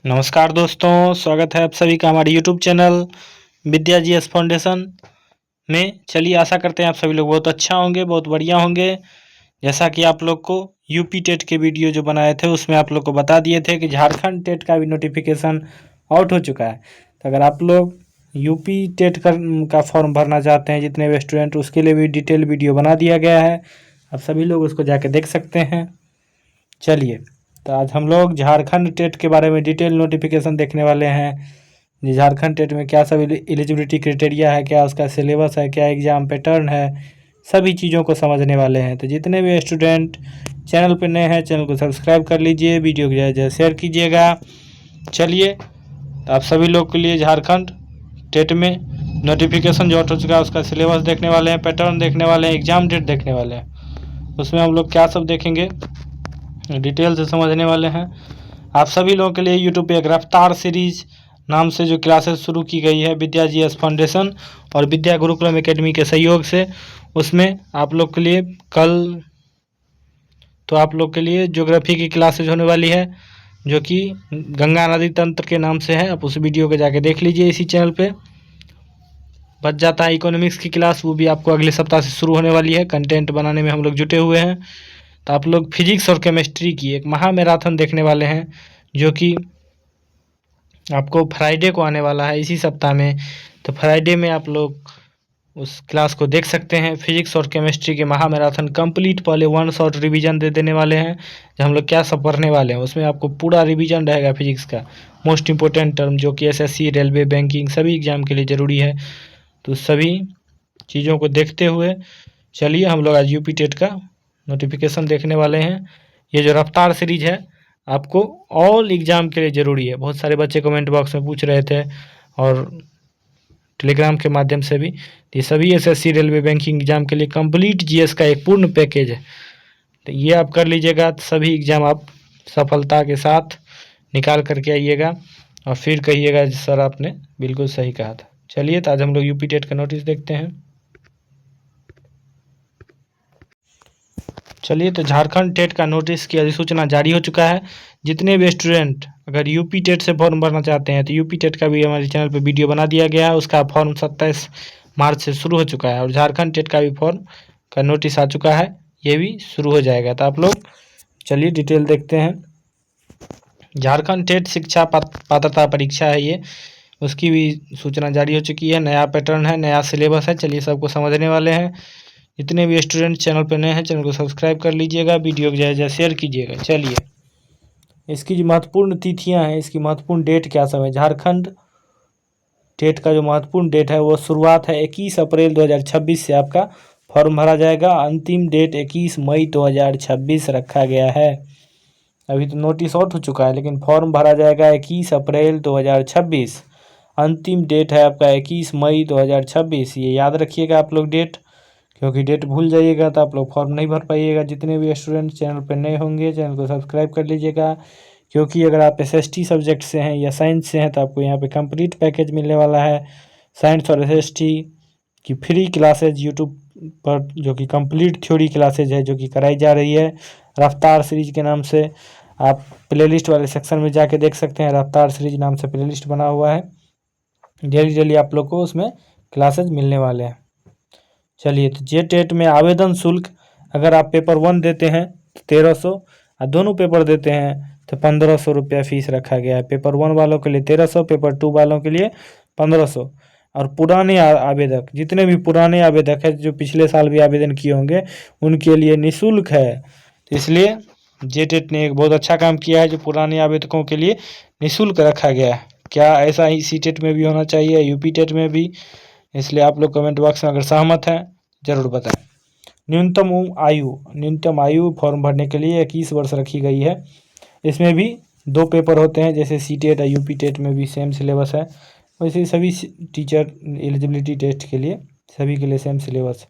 नमस्कार दोस्तों, स्वागत है आप सभी का हमारे यूट्यूब चैनल विद्या जीएस फाउंडेशन में। चलिए आशा करते हैं आप सभी लोग बहुत अच्छा होंगे, बहुत बढ़िया होंगे। जैसा कि आप लोग को यूपी टेट के वीडियो जो बनाए थे उसमें आप लोग को बता दिए थे कि झारखंड टेट का भी नोटिफिकेशन आउट हो चुका है। तो अगर आप लोग यूपी टेट का फॉर्म भरना चाहते हैं, जितने भी स्टूडेंट, उसके लिए भी डिटेल वीडियो बना दिया गया है। आप सभी लोग उसको जाके देख सकते हैं। चलिए, तो आज हम लोग झारखंड टेट के बारे में डिटेल नोटिफिकेशन देखने वाले हैं। ये झारखंड टेट में क्या सब एलिजिबिलिटी क्राइटेरिया है, क्या उसका सिलेबस है, क्या एग्ज़ाम पैटर्न है, सभी चीज़ों को समझने वाले हैं। तो जितने भी स्टूडेंट चैनल पर नए हैं, चैनल को सब्सक्राइब कर लीजिए, वीडियो को ज़्यादा शेयर कीजिएगा। चलिए, तो आप सभी लोग के लिए झारखंड टेट में नोटिफिकेशन जो आउट हो चुका है उसका सिलेबस देखने वाले हैं, पैटर्न देखने वाले हैं, एग्ज़ाम डेट देखने वाले हैं। उसमें हम लोग क्या सब देखेंगे, डिटेल से समझने वाले हैं। आप सभी लोगों के लिए यूट्यूब पे एक रफ्तार सीरीज नाम से जो क्लासेस शुरू की गई है विद्या जीएस फाउंडेशन और विद्या गुरुकुलम एकेडमी के सहयोग से, उसमें आप लोग के लिए कल तो आप लोग के लिए ज्योग्राफी की क्लासेज होने वाली है, जो कि गंगा नदी तंत्र के नाम से है। आप उस वीडियो को जाके देख लीजिए इसी चैनल पे। बच जाता है इकोनॉमिक्स की क्लास, वो भी आपको अगले सप्ताह से शुरू होने वाली है। कंटेंट बनाने में हम लोग जुटे हुए हैं। तो आप लोग फिजिक्स और केमिस्ट्री की एक महा मैराथन देखने वाले हैं, जो कि आपको फ्राइडे को आने वाला है इसी सप्ताह में। तो फ्राइडे में आप लोग उस क्लास को देख सकते हैं। फिजिक्स और केमिस्ट्री के महा मैराथन कंप्लीट पहले वन शॉट रिवीजन दे देने वाले हैं, जो हम लोग क्या सब पढ़ने वाले हैं। उसमें आपको पूरा रिवीजन रहेगा फिजिक्स का, मोस्ट इंपॉर्टेंट टर्म जो कि एसएससी, रेलवे, बैंकिंग सभी एग्जाम के लिए ज़रूरी है। तो सभी चीज़ों को देखते हुए चलिए हम लोग आज यूपी टेट का नोटिफिकेशन देखने वाले हैं। ये जो रफ्तार सीरीज है आपको ऑल एग्ज़ाम के लिए ज़रूरी है। बहुत सारे बच्चे कमेंट बॉक्स में पूछ रहे थे और टेलीग्राम के माध्यम से भी। ये सभी एसएससी, रेलवे, बैंकिंग एग्ज़ाम के लिए कंप्लीट जीएस का एक पूर्ण पैकेज है। तो ये आप कर लीजिएगा, तो सभी एग्ज़ाम आप सफलता के साथ निकाल करके आइएगा और फिर कहिएगा सर आपने बिल्कुल सही कहा था। चलिए, तो आज हम लोग यूपी टेट का नोटिस देखते हैं। चलिए, तो झारखंड टेट का नोटिस की अधिसूचना जारी हो चुका है। जितने भी स्टूडेंट अगर यूपी टेट से फॉर्म भरना चाहते हैं तो यूपी टेट का भी हमारे चैनल पे वीडियो बना दिया गया है। उसका फॉर्म 27 मार्च से शुरू हो चुका है और झारखंड टेट का भी फॉर्म का नोटिस आ चुका है, ये भी शुरू हो जाएगा। तो आप लोग चलिए डिटेल देखते हैं। झारखंड टेट शिक्षा पात्रता परीक्षा है ये, उसकी भी सूचना जारी हो चुकी है। नया पैटर्न है, नया सिलेबस है। चलिए सबको समझने वाले हैं। जितने भी स्टूडेंट चैनल पर नए हैं, चैनल को सब्सक्राइब कर लीजिएगा, वीडियो को ज़्यादा शेयर कीजिएगा। चलिए, इसकी जो महत्वपूर्ण तिथियां हैं, इसकी महत्वपूर्ण डेट क्या सब है। झारखंड टेट का जो महत्वपूर्ण डेट है वो शुरुआत है 21 अप्रैल 2026 से आपका फॉर्म भरा जाएगा। अंतिम डेट 21 मई 2026 रखा गया है। अभी तो नोटिस आउट हो चुका है, लेकिन फॉर्म भरा जाएगा 21 अप्रैल 2026। अंतिम डेट है आपका 21 मई 2026। ये याद रखिएगा आप लोग डेट, क्योंकि डेट भूल जाइएगा तो आप लोग फॉर्म नहीं भर पाइएगा। जितने भी स्टूडेंट चैनल पर नए होंगे, चैनल को सब्सक्राइब कर लीजिएगा, क्योंकि अगर आप एसएसटी सब्जेक्ट से हैं या साइंस से हैं तो आपको यहाँ पे कंप्लीट पैकेज मिलने वाला है। साइंस और एसएसटी की फ्री क्लासेज यूट्यूब पर, जो कि कंप्लीट थ्योरी क्लासेज है, जो कि कराई जा रही है रफ्तार सीरीज के नाम से। आप प्लेलिस्ट वाले सेक्शन में जाके देख सकते हैं, रफ्तार सीरीज नाम से प्लेलिस्ट बना हुआ है। डेली डेली आप लोग को उसमें क्लासेज मिलने वाले हैं। चलिए, तो जे टेट में आवेदन शुल्क अगर आप पेपर 1 देते हैं तो 1300 और दोनों पेपर देते हैं तो 1500 रुपया फीस रखा गया है। पेपर 1 वालों के लिए 1300, पेपर 2 वालों के लिए 1500। और पुराने आवेदक, जितने भी पुराने आवेदक हैं जो पिछले साल भी आवेदन किए होंगे, उनके लिए निःशुल्क है। तो इसलिए जे टेट ने एक बहुत अच्छा काम किया है, जो पुराने आवेदकों के लिए निःशुल्क रखा गया है। क्या ऐसा ही सी टेट में भी होना चाहिए, यूपी टेट में भी? इसलिए आप लोग कमेंट बॉक्स में अगर सहमत हैं ज़रूर बताएं। न्यूनतम आयु फॉर्म भरने के लिए 21 वर्ष रखी गई है। इसमें भी 2 पेपर होते हैं, जैसे सी टेट और यूपी टेट में भी सेम सिलेबस है। वैसे सभी टीचर एलिजिबिलिटी टेस्ट के लिए सभी के लिए सेम सिलेबस है।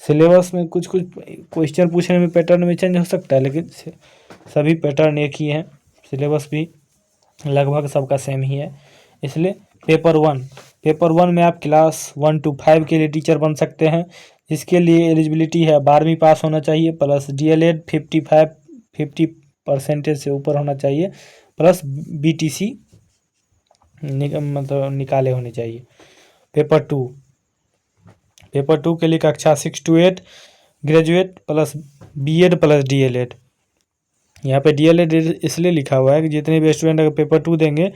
सिलेबस में कुछ कुछ क्वेश्चन पूछने में पैटर्न में चेंज हो सकता है, लेकिन सभी पैटर्न एक ही हैं। सिलेबस भी लगभग सबका सेम ही है। इसलिए पेपर 1 में आप क्लास 1 to 5 के लिए टीचर बन सकते हैं, जिसके लिए एलिजिबिलिटी है 12वीं पास होना चाहिए प्लस डीएलएड 50% से ऊपर होना चाहिए प्लस BTC मतलब निकाले होने चाहिए। पेपर टू के लिए कक्षा 6 to 8 graduate plus BEd plus DLEd। यहाँ पे DLEd इसलिए लिखा हुआ है कि जितने भी स्टूडेंट अगर पेपर 2 देंगे,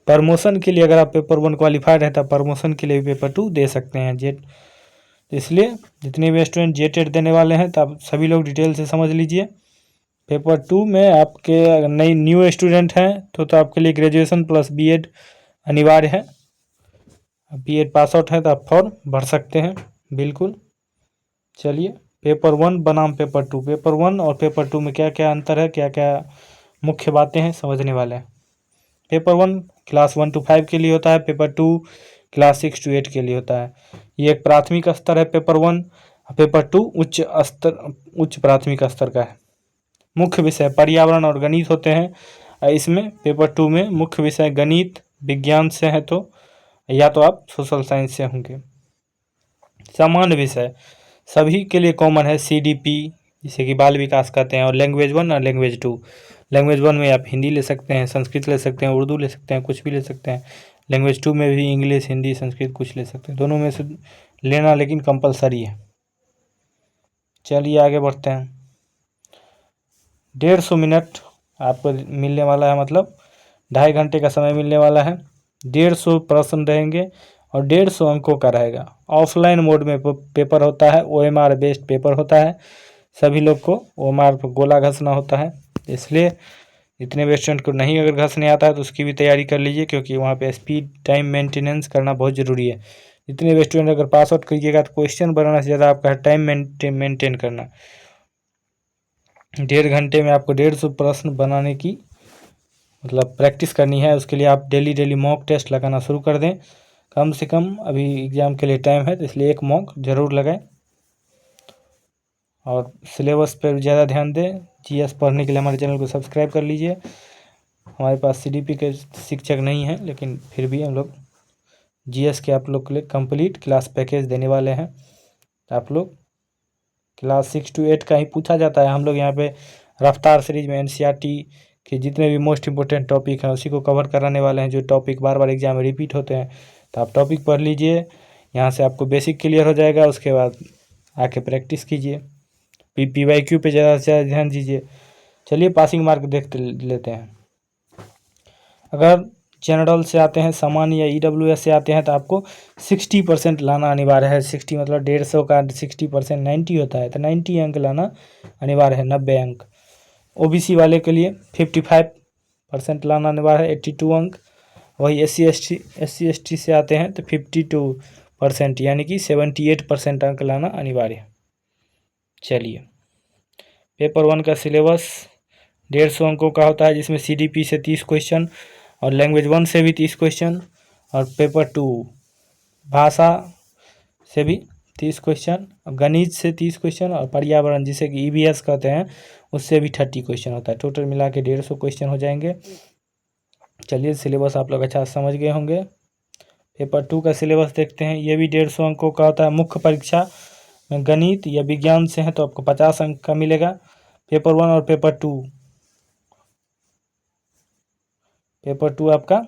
प्रमोशन के लिए अगर आप पेपर 1 क्वालिफाइड है तब प्रमोशन के लिए भी पेपर 2 दे सकते हैं जेट। इसलिए जितने भी स्टूडेंट जेटेड देने वाले हैं तब सभी लोग डिटेल से समझ लीजिए। पेपर 2 में आपके अगर नई न्यू स्टूडेंट हैं तो आपके लिए ग्रेजुएशन प्लस BEd अनिवार्य है। BEd पास आउट है तो आप फॉर्म भर सकते हैं बिल्कुल। चलिए, पेपर 1 बनाम पेपर 2, पेपर 1 और पेपर 2 में क्या क्या अंतर है, क्या क्या मुख्य बातें हैं, समझने वाले हैं। पेपर 1 क्लास 1 to 5 के लिए होता है, पेपर 2 क्लास 6 to 8 के लिए होता है। ये एक प्राथमिक स्तर है पेपर 1, पेपर 2 उच्च प्राथमिक स्तर का है। मुख्य विषय पर्यावरण और गणित होते हैं। इसमें पेपर 2 में मुख्य विषय गणित विज्ञान से है तो या तो आप सोशल साइंस से होंगे। सामान्य विषय सभी के लिए कॉमन है CDP, जिसे कि बाल विकास कहते हैं, और लैंग्वेज 1 और लैंग्वेज 2। लैंग्वेज 1 में आप हिंदी ले सकते हैं, संस्कृत ले सकते हैं, उर्दू ले सकते हैं, कुछ भी ले सकते हैं। लैंग्वेज 2 में भी इंग्लिश, हिंदी, संस्कृत कुछ ले सकते हैं। दोनों में से लेना लेकिन कंपलसरी है। चलिए आगे बढ़ते हैं। 150 मिनट आपको मिलने वाला है, मतलब 2.5 घंटे का समय मिलने वाला है। 150 प्रश्न रहेंगे और 150 अंकों का रहेगा। ऑफलाइन मोड में पेपर होता है, OMR बेस्ड पेपर होता है। सभी लोग को OMR पर गोला घसना होता है, इसलिए जितने भी स्टूडेंट को नहीं अगर घसने आता है तो उसकी भी तैयारी कर लीजिए, क्योंकि वहाँ पे स्पीड टाइम मेंटेनेंस करना बहुत ज़रूरी है। जितने भी स्टूडेंट अगर पास आउट करिएगा तो क्वेश्चन बनाने से ज़्यादा आपका टाइम मेंटेन करना। 1.5 घंटे में आपको 150 प्रश्न बनाने की मतलब प्रैक्टिस करनी है। उसके लिए आप डेली मॉक टेस्ट लगाना शुरू कर दें। कम से कम अभी एग्ज़ाम के लिए टाइम है तो इसलिए एक मॉक ज़रूर लगाएं और सिलेबस पर ज़्यादा ध्यान दें। GS पढ़ने के लिए हमारे चैनल को सब्सक्राइब कर लीजिए। हमारे पास CDP के शिक्षक नहीं हैं, लेकिन फिर भी हम लोग GS के आप लोग के लिए कंप्लीट क्लास पैकेज देने वाले हैं। आप लोग क्लास 6 to 8 का ही पूछा जाता है। हम लोग यहाँ पे रफ्तार सीरीज में NCERT के जितने भी मोस्ट इंपोर्टेंट टॉपिक हैं उसी को कवर कराने वाले हैं। जो टॉपिक बार बार एग्जाम में रिपीट होते हैं तो आप टॉपिक पढ़ लीजिए, यहाँ से आपको बेसिक क्लियर हो जाएगा। उसके बाद आके प्रैक्टिस कीजिए, PYQ पे ज़्यादा से ज़्यादा ध्यान दीजिए। चलिए पासिंग मार्क देख लेते हैं। अगर जनरल से आते हैं, सामान्य या EWS से आते हैं तो आपको 60% लाना अनिवार्य है। 60 मतलब 150 का 60% 90 होता है, तो 90 अंक लाना अनिवार्य है, 90 अंक। OBC वाले के लिए 55% लाना अनिवार्य है, 82 अंक। वही SC ST से आते हैं तो 52% यानी कि 78% अंक लाना अनिवार्य है। चलिए, पेपर 1 का सिलेबस 150 अंकों का होता है, जिसमें CDP से 30 क्वेश्चन और लैंग्वेज 1 से भी 30 क्वेश्चन, और पेपर 2 भाषा से भी 30 क्वेश्चन, गणित से 30 क्वेश्चन और पर्यावरण जिसे कि EVS कहते हैं उससे भी 30 क्वेश्चन होता है। टोटल मिला के 150 क्वेश्चन हो जाएंगे। चलिए, सिलेबस आप लोग अच्छा समझ गए होंगे। पेपर 2 का सिलेबस देखते हैं। ये भी 150 अंकों का होता है। मुख्य परीक्षा में गणित या विज्ञान से है तो आपको 50 अंक का मिलेगा। पेपर 1 और पेपर 2 आपका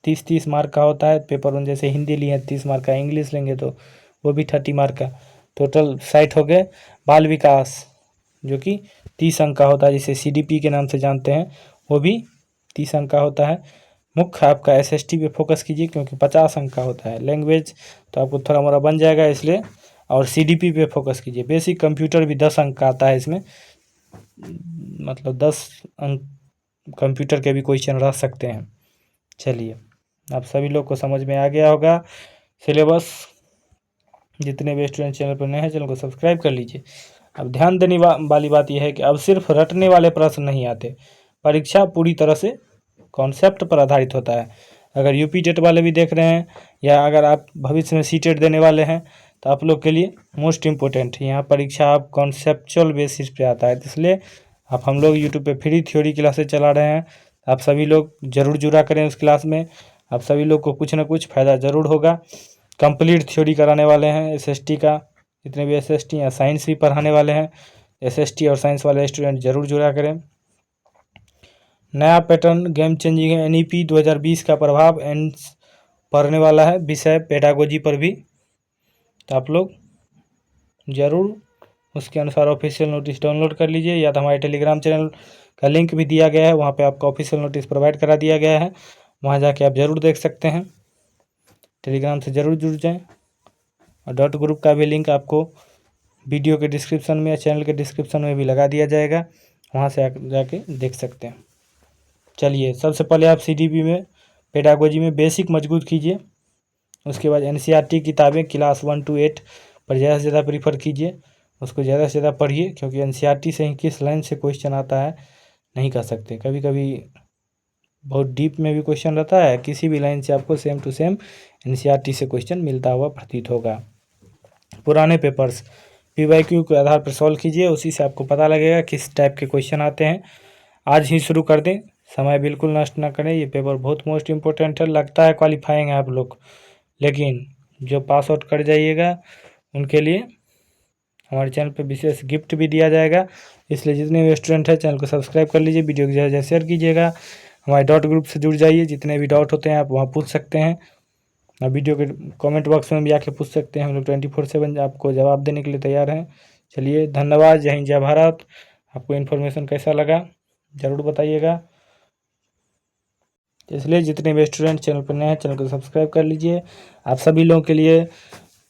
30 मार्क का होता है। पेपर 1 जैसे हिंदी लिए 30 मार्क का, इंग्लिश लेंगे तो वो भी 30 मार्क का। टोटल 60 हो गए। बाल विकास जो कि 30 अंक का होता है, जिसे CDP के नाम से जानते हैं, वो भी 30 अंक का होता है। मुख्य आपका SST पे फोकस कीजिए क्योंकि 50 अंक का होता है। लैंग्वेज तो आपको थोड़ा मोड़ा बन जाएगा इसलिए, और CDP पे फोकस कीजिए। बेसिक कंप्यूटर भी 10 अंक का आता है इसमें, मतलब 10 अंक कंप्यूटर के भी क्वेश्चन रह सकते हैं। चलिए, आप सभी लोग को समझ में आ गया होगा सिलेबस। जितने भी स्टूडेंट चैनल पर नए हैं चैनल को सब्सक्राइब कर लीजिए। अब ध्यान देने वाली बात यह है कि अब सिर्फ रटने वाले प्रश्न नहीं आते, परीक्षा पूरी तरह से कॉन्सेप्ट पर आधारित होता है। अगर UP टेट वाले भी देख रहे हैं या अगर आप भविष्य में CTET देने वाले हैं तो आप लोग के लिए मोस्ट इम्पोर्टेंट है, यहाँ परीक्षा आप कॉन्सेप्चुअल बेसिस पे आता है। इसलिए आप हम लोग यूट्यूब पे फ्री थ्योरी क्लासेस चला रहे हैं, आप सभी लोग ज़रूर जुड़ा करें उस क्लास में। आप सभी लोग को कुछ ना कुछ फ़ायदा ज़रूर होगा। कंप्लीट थ्योरी कराने वाले हैं SST का, जितने भी SST या साइंस भी पढ़ाने वाले हैं। SST और साइंस वाले स्टूडेंट ज़रूर जुड़ा करें। नया पैटर्न गेम चेंजिंग है। NEP 2020 का प्रभाव पड़ने वाला है विषय पेडागोजी पर भी। तो आप लोग ज़रूर उसके अनुसार ऑफिशियल नोटिस डाउनलोड कर लीजिए, या तो हमारे टेलीग्राम चैनल का लिंक भी दिया गया है, वहाँ पे आपका ऑफिशियल नोटिस प्रोवाइड करा दिया गया है, वहाँ जाके आप ज़रूर देख सकते हैं। टेलीग्राम से ज़रूर जुड़ जाएं। और डॉट ग्रुप का भी लिंक आपको वीडियो के डिस्क्रिप्शन में या चैनल के डिस्क्रिप्शन में भी लगा दिया जाएगा, वहाँ से जाके देख सकते हैं। चलिए, सबसे पहले आप CDP में पेडागोजी में बेसिक मजबूत कीजिए। उसके बाद NCERT किताबें क्लास 1 to 8 पर ज़्यादा से ज़्यादा प्रीफर कीजिए, उसको ज़्यादा से ज़्यादा पढ़िए, क्योंकि NCERT से ही किस लाइन से क्वेश्चन आता है नहीं कर सकते। कभी कभी बहुत डीप में भी क्वेश्चन रहता है, किसी भी लाइन से आपको सेम टू सेम NCERT से क्वेश्चन मिलता हुआ प्रतीत होगा। पुराने पेपर्स PYQ के आधार पर सॉल्व कीजिए, उसी से आपको पता लगेगा किस टाइप के क्वेश्चन आते हैं। आज ही शुरू कर दें, समय बिल्कुल नष्ट ना करें। ये पेपर बहुत मोस्ट इम्पोर्टेंट है। लगता है क्वालिफाइंग है आप लोग, लेकिन जो पास आउट कर जाइएगा उनके लिए हमारे चैनल पे विशेष गिफ्ट भी दिया जाएगा। इसलिए जितने भी स्टूडेंट हैं चैनल को सब्सक्राइब कर लीजिए, वीडियो को ज़्यादा से शेयर कीजिएगा, हमारे डॉट ग्रुप से जुड़ जाइए। जितने भी डाउट होते हैं आप वहाँ पूछ सकते हैं, और वीडियो के कमेंट बॉक्स में भी आके पूछ सकते हैं। हम लोग 24/7 आपको जवाब देने के लिए तैयार हैं। चलिए, धन्यवाद। जय हिंद, जय भारत। आपको इन्फॉर्मेशन कैसा लगा ज़रूर बताइएगा। इसलिए जितने भी स्टूडेंट चैनल पर नए हैं चैनल को सब्सक्राइब कर लीजिए। आप सभी लोगों के लिए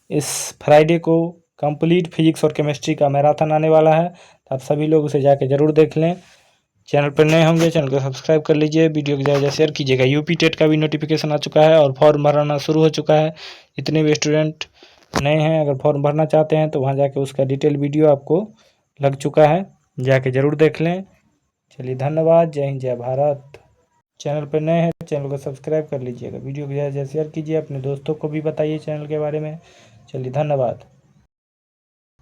इस फ्राइडे को कंप्लीट फिजिक्स और केमिस्ट्री का मैराथन आने वाला है, तो आप सभी लोग उसे जाके ज़रूर देख लें। चैनल पर नए होंगे चैनल को सब्सक्राइब कर लीजिए, वीडियो को ज़्यादा शेयर कीजिएगा। UP टेट का भी नोटिफिकेशन आ चुका है और फॉर्म भरना शुरू हो चुका है। जितने भी स्टूडेंट नए हैं अगर फॉर्म भरना चाहते हैं तो वहाँ जाके उसका डिटेल वीडियो आपको लग चुका है, जाके ज़रूर देख लें। चलिए, धन्यवाद। जय हिंद, जय भारत। चैनल पर नए हैं चैनल को सब्सक्राइब कर लीजिएगा, वीडियो को ज़्यादा शेयर कीजिए, अपने दोस्तों को भी बताइए चैनल के बारे में। चलिए, धन्यवाद।